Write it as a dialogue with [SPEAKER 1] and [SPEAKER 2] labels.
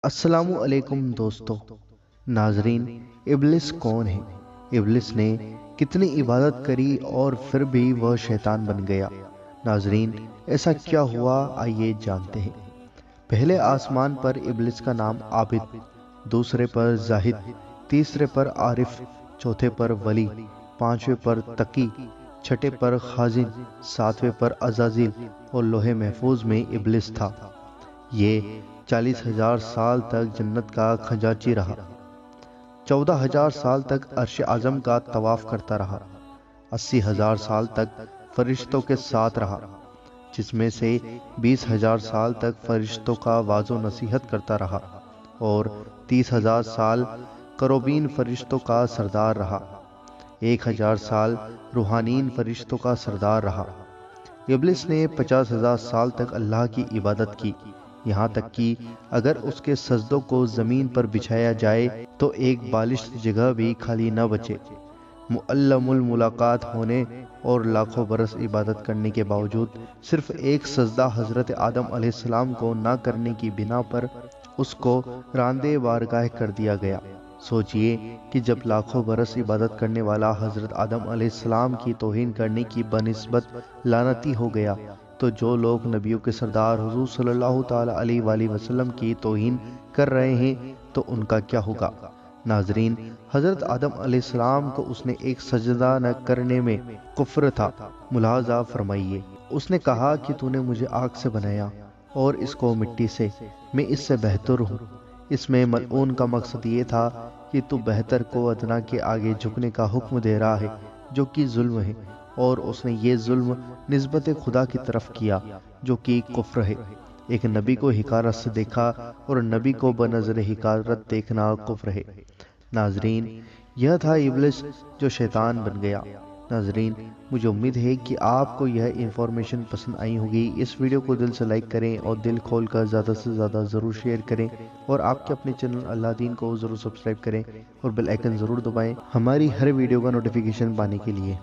[SPEAKER 1] السلام علیکم دوستو ناظرین، ابلیس کون ہے؟ ابلیس نے کتنی عبادت کری اور پھر بھی وہ شیطان بن گیا؟ ناظرین، ایسا کیا ہوا؟ آئیے جانتے ہیں۔ پہلے آسمان پر ابلیس کا نام عابد، دوسرے پر زاہد، تیسرے پر عارف، چوتھے پر ولی، پانچویں پر تقی، چھٹے پر خازن، ساتویں پر عزازیل اور لوح محفوظ میں ابلیس تھا۔ یہ 40,000 سال تک جنت کا خزانچی رہا، 14,000 سال تک عرش اعظم کا طواف کرتا رہا، 80,000 سال تک فرشتوں کے ساتھ رہا، جس میں سے 20,000 سال تک فرشتوں کا وعظ و نصیحت کرتا رہا، اور 30,000 سال کروبین فرشتوں کا سردار رہا، 1,000 سال روحانین فرشتوں کا سردار رہا۔ ابلیس نے 50,000 سال تک اللہ کی عبادت کی، یہاں تک کہ اگر اس کے سجدوں کو زمین پر بچھایا جائے تو ایک بالشت جگہ بھی خالی نہ بچے۔ معلم الملاقات ہونے اور لاکھوں برس عبادت کرنے کے باوجود صرف ایک سجدہ حضرت آدم علیہ السلام کو نہ کرنے کی بنا پر اس کو راندے بارگاہ کر دیا گیا۔ سوچئے کہ جب لاکھوں برس عبادت کرنے والا حضرت آدم علیہ السلام کی توہین کرنے کی بنسبت لعنتی ہو گیا، تو جو لوگ نبیوں کے سردار حضور صلی اللہ تعالیٰ علیہ وآلہ وسلم کی توہین کر رہے ہیں تو ان کا کیا ہوگا؟ ناظرین، حضرت آدم علیہ السلام کو اس نے ایک سجدہ نہ کرنے میں کفر تھا۔ ملاحظہ فرمائیے، اس نے کہا کہ تو نے مجھے آگ سے بنایا اور اس کو مٹی سے، میں اس سے بہتر ہوں۔ اس میں ملعون کا مقصد یہ تھا کہ تو بہتر کو ادنا کے آگے جھکنے کا حکم دے رہا ہے، جو کہ ظلم ہے، اور اس نے یہ ظلم نسبت خدا کی طرف کیا، جو کہ کفر ہے۔ ایک نبی کو حقارت سے دیکھا اور نبی کو بنظر حقارت دیکھنا کفر ہے۔ ناظرین، یہ تھا ابلیس جو شیطان بن گیا۔ ناظرین، مجھے امید ہے کہ آپ کو یہ انفارمیشن پسند آئی ہوگی۔ اس ویڈیو کو دل سے لائک کریں اور دل کھول کر زیادہ سے زیادہ ضرور شیئر کریں، اور آپ کے اپنے چینل اللہ دین کو ضرور سبسکرائب کریں اور بیل آئیکن ضرور دبائیں ہماری ہر ویڈیو کا نوٹیفیکیشن پانے کے لیے۔